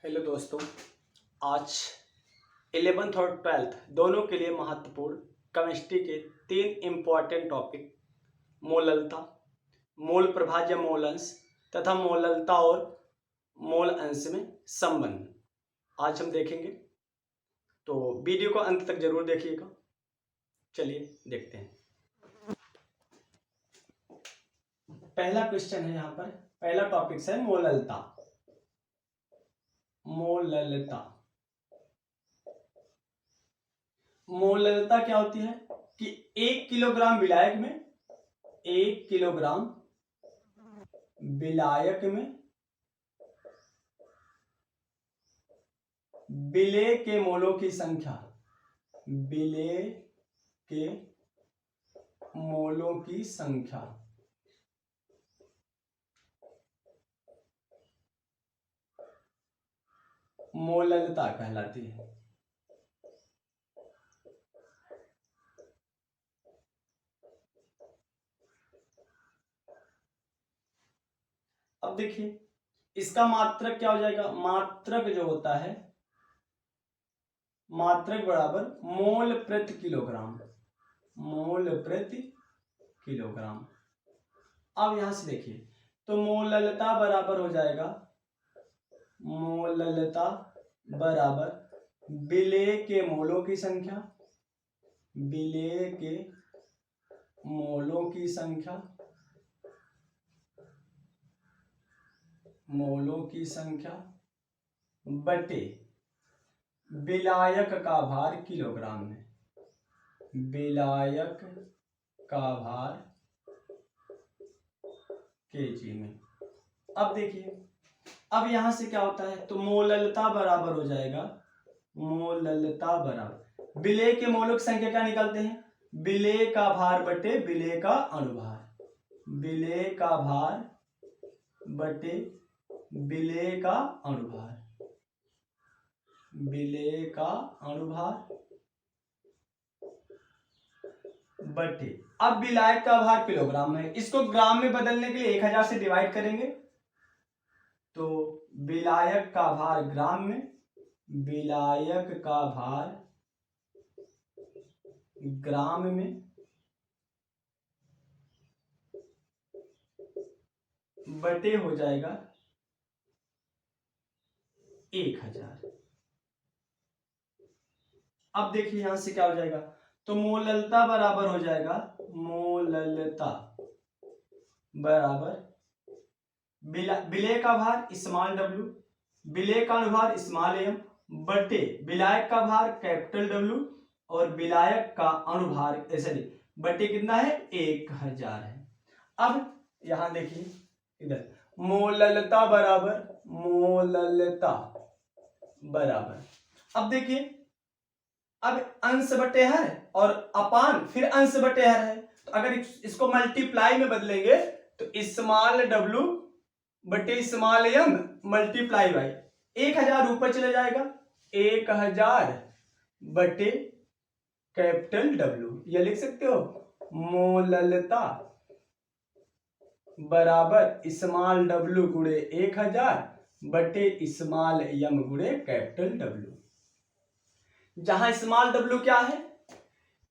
Hello दोस्तों, आज 11th और 12th दोनों के लिए महत्वपूर्ण केमिस्ट्री के 3 इम्पॉर्टेंट टॉपिक मोललता, मोल प्रभाज या मोल अंश तथा मोललता और मोल अंश में संबंध आज हम देखेंगे। तो वीडियो को अंत तक जरूर देखिएगा। चलिए देखते हैं। पहला क्वेश्चन है, यहाँ पर पहला टॉपिक है मोललता। मोललता मोललता क्या होती है कि 1 किलोग्राम विलायक में 1 किलोग्राम विलायक में विलेय के मोलों की संख्या, विलेय के मोलों की संख्या मोललता कहलाती है। अब देखिए इसका मात्रक क्या हो जाएगा। मात्रक जो होता है, मात्रक बराबर मोल प्रति किलोग्राम, मोल प्रति किलोग्राम। अब यहां से देखिए तो मोललता बराबर हो जाएगा, मोललता बराबर विलेय के मोलों की संख्या, विलेय के मोलों की संख्या, मोलों की संख्या बटे विलायक का भार किलोग्राम में, विलायक का भार केजी में। अब देखिए अब यहां से क्या होता है तो मोललता बराबर हो जाएगा, मोललता बराबर विलेय के मोलों की संख्या क्या निकालते हैं, विलेय का भार बटे विलेय का अनुभार, विलेय का भार बटे विलेय का अनुभार, विलेय का अनुभार बटे, अब विलायक का भार किलोग्राम है, इसको ग्राम में बदलने के लिए 1000 से डिवाइड करेंगे तो विलायक का भार ग्राम में, विलायक का भार ग्राम में बटे हो जाएगा 1000। अब देखिए यहां से क्या हो जाएगा तो मोललता बराबर हो जाएगा, मोललता बराबर विलेय का भार स्मॉल w, विलेय का अनुभार स्मॉल m बटे विलायक का भार कैपिटल W और विलायक का अनुभार सॉरी बटे कितना है 1000 है। अब यहां देखिए इधर मोललता बराबर, मोललता बराबर, अब देखिए अब अंश बटे हर और अपान फिर अंश बटे हर है, तो अगर इसको मल्टीप्लाई में बदलेंगे तो स्मॉल w बटे स्मॉल m मल्टीप्लाई बाई 1000 ऊपर चले जाएगा, 1000 बटे कैपिटल W, ये लिख सकते हो मोललता बराबर स्मॉल w गुणे 1000 बटे स्मॉल m गुणे कैपिटल W, जहां स्मॉल w क्या है,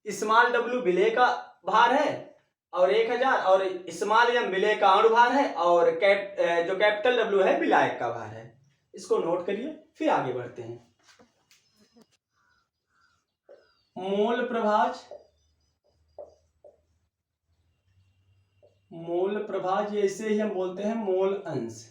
स्मॉल w विलेय का भार है और 1000 और स्मॉल m विलेय का अनुभार है और जो कैपिटल W है विलायक का भार है। इसको नोट करिए फिर आगे बढ़ते हैं। मोल प्रभाज, मोल प्रभाज ऐसे ही हम बोलते हैं मोल अंश।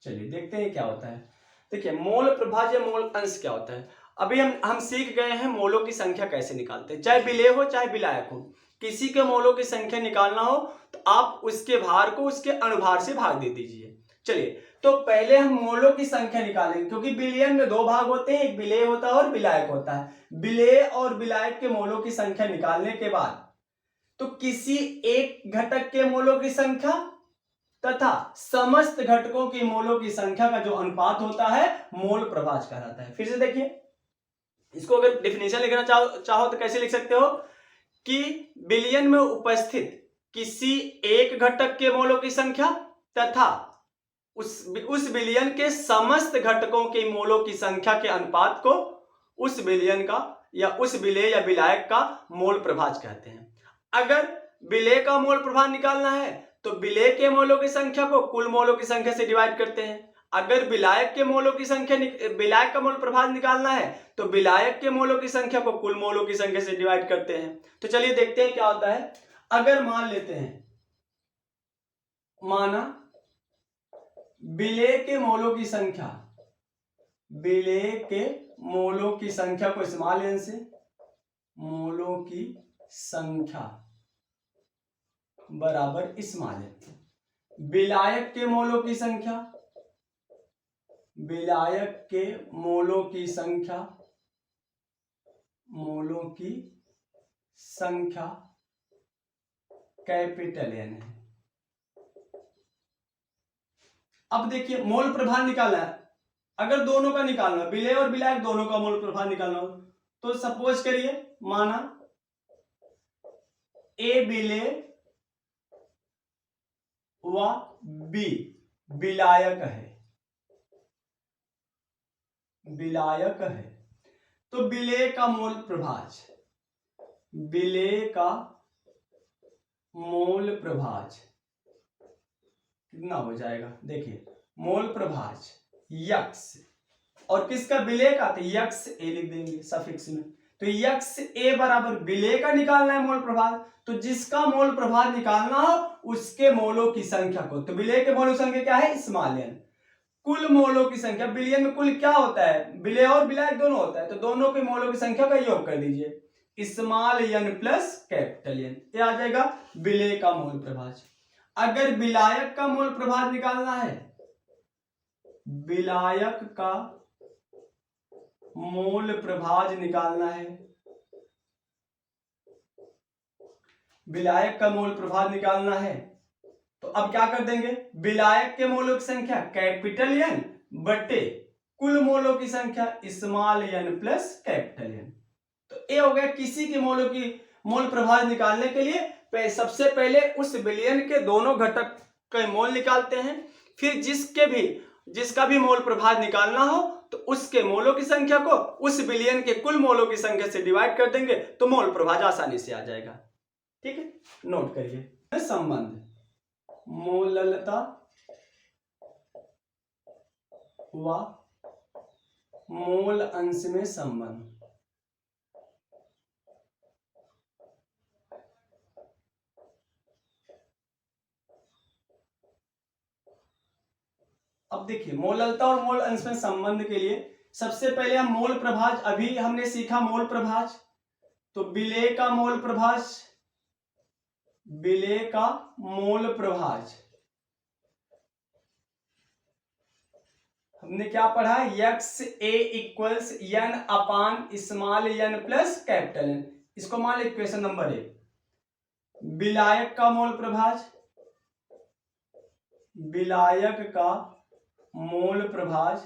चलिए देखते हैं क्या होता है। देखिए मोल प्रभाज या मोल अंश क्या होता है। अभी हम सीख गए हैं मोलों की संख्या कैसे निकालते हैं, चाहे विलेय हो चाहे विलायक हो, किसी के मोलों की संख्या निकालना हो तो आप उसके भार को उसके अनुभार से भाग दे दीजिए। चलिए तो पहले हम मोलों की संख्या निकालेंगे, क्योंकि विलयन में 2 भाग होते हैं, एक विलेय होता है और विलायक होता है। विलेय और विलायक के मोलों की संख्या निकालने के बाद तो किसी एक घटक के मोलों की संख्या तथा समस्त घटकों की मोलों की संख्या का जो अनुपात होता है मोल प्रभाज कहलाता है। फिर से देखिए इसको अगर डिफिनेशन लिखना चाहो तो कैसे लिख सकते हो कि विलयन में उपस्थित किसी एक घटक के मोलों की संख्या तथा उस विलयन के समस्त घटकों के मोलों की संख्या के अनुपात को उस विलयन का या उस विलेय या विलायक का मोल प्रभाज कहते हैं। अगर विलेय का मोल प्रभाज निकालना है तो विलेय के मोलों की संख्या को कुल मोलों की संख्या से डिवाइड करते हैं। अगर विलायक के मोलों की संख्या विलायक का मोल प्रभाज निकालना है तो विलायक के मोलों की संख्या को कुल मोलों की संख्या से डिवाइड करते हैं। तो चलिए देखते हैं क्या होता है। अगर मान लेते हैं, माना विलेय के मोलों की संख्या, विलेय के मोलों की संख्या को स्मॉल एन से, मोलों की संख्या बराबर स्मॉल एन। विलायक के मोलों की संख्या, विलायक के मोलों की संख्या, मोलों की संख्या कैपिटल एन है। अब देखिए मोल प्रभाज निकालना है। अगर दोनों का निकालना, विलेय और विलायक दोनों का मोल प्रभाज निकालना हो तो सपोज करिए, माना ए विलेय व बी विलायक है, विलायक है, तो विलेय का मोल प्रभाज, विलेय का मोल प्रभाज कितना हो जाएगा? देखिए मोल प्रभाज यक्स, और किसका? विलेय का, तो यक्स ए लिख देंगे सफिक्स में। तो यक्स ए बराबर विलेय का निकालना है मोल प्रभाज, तो जिसका मोल प्रभाज निकालना हो उसके मोलों की संख्या को, तो विलेय के मोलों की संख्या क्या है? Small N. कुल मोलों की संख्या, विलयन में कुल क्या होता है? विलेय और विलायक दोनों होता है, तो दोनों के मोलों की संख्या का योग कर दीजिए, small N plus capital N, ये आ जाएगा विलेय का मोल प्रभाज। अगर विलायक का मोल प्रभाज निकालना है, विलायक का मोल प्रभाज निकालना है, विलायक का मोल प्रभाज निकालना है, तो अब क्या कर देंगे? विलायक के मोलों की संख्या कैपिटल एन बटे कुल मोलों की संख्या small N plus capital N. तो ये हो गया किसी के मोलों की मोल प्रभाज निकालने के लिए सबसे पहले उस विलयन के दोनों घटक का मोल निकालते हैं, फिर जिसका भी मोल प्रभाज निकालना हो तो उसके मोलों की संख्या को उस विलयन के कुल मोलों की संख्या से डिवाइड कर देंगे, तो मोल प्रभाज आसानी से आ जाएगा। ठीक है, नोट करिए संबंध मोललता व मोल अंश में संबंध। अब देखिए मोललता और मोल अंश में संबंध के लिए सबसे पहले हम मोल प्रभाज, अभी हमने सीखा मोल प्रभाज, तो विलेय का मोल प्रभाज, विलेय का मोल प्रभाज हमने क्या पढ़ा? X A equals N upon small N plus capital N. इसको मान लो इक्वेशन नंबर 1। विलायक का मोल प्रभाज, विलायक का मोल प्रभाज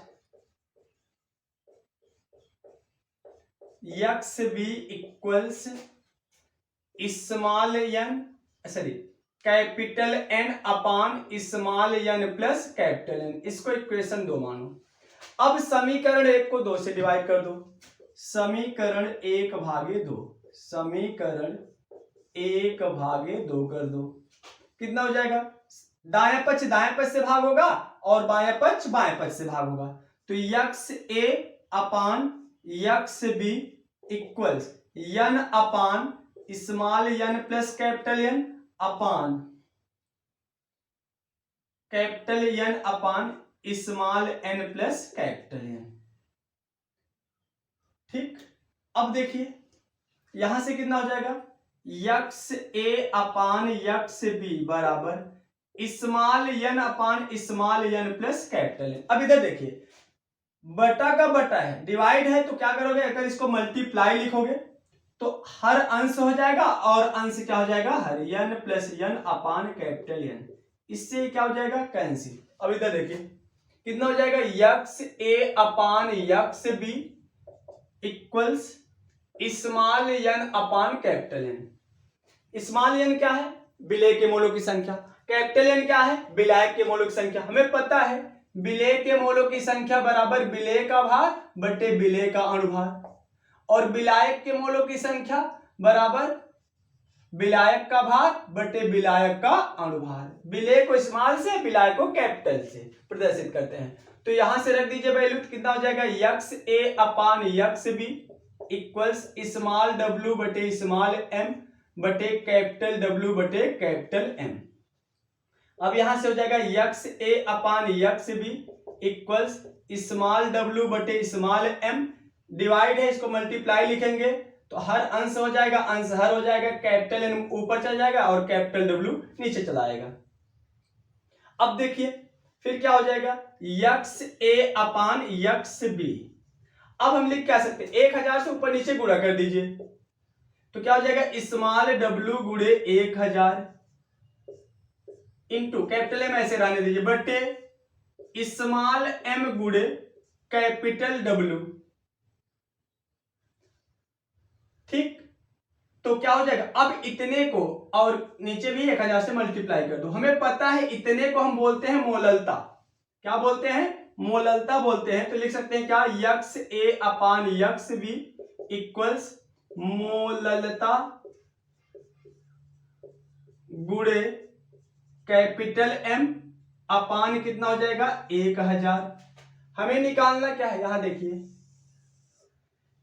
X B equals small N capital N upon small N plus capital N. इसको इक्वेशन 2 मानो। अब समीकरण 1 को 2 से डिवाइड कर दो, समीकरण 1 भागे 2, समीकरण 1 भागे 2 कर दो, कितना हो जाएगा? दाएं पक्ष से भाग होगा और बाएं पक्ष से भाग होगा, तो X A upon X B equals N upon small N plus capital N upon capital N upon small N plus capital N. ठीक, अब देखिए यहां से कितना हो जाएगा? X A upon X B बराबर small N upon small N plus capital N. अब इधर देखिए बटा का बटा है, डिवाइड है, तो क्या करोगे? अगर इसको मल्टीप्लाई लिखोगे तो हर अंश हो जाएगा और अंश क्या हो जाएगा? हर N plus N upon capital N. इससे क्या हो जाएगा? कैंसिल। अब इधर देखिए कितना हो जाएगा? X A upon X B equals small N upon capital N. Small N क्या है? विलेय के मोलों की संख्या। कैपिटल एन क्या है? विलायक के मोलों की संख्या। हमें पता है विलेय के मोलों की संख्या बराबर विलेय का भार बटे विलेय का अणुभार, और विलायक के मोलों की संख्या बराबर विलायक का भार बटे विलायक का अणुभार। विलेय को स्मॉल से, विलायक को कैपिटल से प्रदर्शित करते हैं। तो यहां से रख दीजिए वैल्यू, कितना हो जाएगा? X A upon X B equals small W बटे स्मॉल एम बटे कैपिटल डब्ल्यू बटे कैपिटल एम। अब यहां से हो जाएगा X A upon X B equals small W बटे स्मॉल एम, डिवाइड है इसको मल्टीप्लाई लिखेंगे तो हर अंश हो जाएगा, अंश हर हो जाएगा, कैपिटल एन ऊपर चला जाएगा और कैपिटल डब्ल्यू नीचे चला आएगा। अब देखिए फिर क्या हो जाएगा? X A upon X B. अब हम लिख क्या सकते हैं? 1000 से ऊपर नीचे गुणा कर दीजिए तो क्या हो जाएगा? स्मॉल डब्ल्यू गुणे 1000 इंटू कैपिटल एम ऐसे रहने दीजिए बटे स्मॉल एम गुणे कैपिटल डब्ल्यू। ठीक, तो क्या हो जाएगा? अब इतने को और नीचे भी 1000 से मल्टीप्लाई कर दो। हमें पता है इतने को हम बोलते हैं मोललता। क्या बोलते हैं? मोललता बोलते हैं। तो लिख सकते हैं क्या? X A upon X B equals मोललता गुणे कैपिटल एम अपान कितना हो जाएगा? 1000। हमें निकालना क्या है? यहां देखिए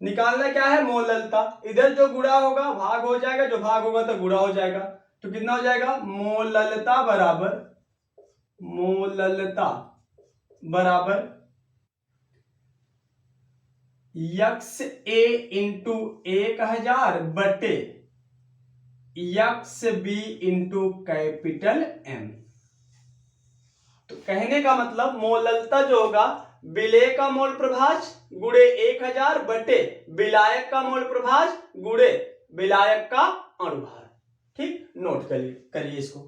निकालना क्या है? मोललता। इधर जो गुणा होगा भाग हो जाएगा, जो भाग होगा तो गुणा हो जाएगा। तो कितना हो जाएगा? मोललता बराबर यक्स ए इंटू 1000 बटे यक्स बी इंटू कैपिटल एम। तो कहने का मतलब मोललता जो होगा विलेय का मोल प्रभाज गुणे 1000 बटे विलायक का मोल प्रभाज गुणे विलायक का अणुभार। ठीक, नोट करिए इसको।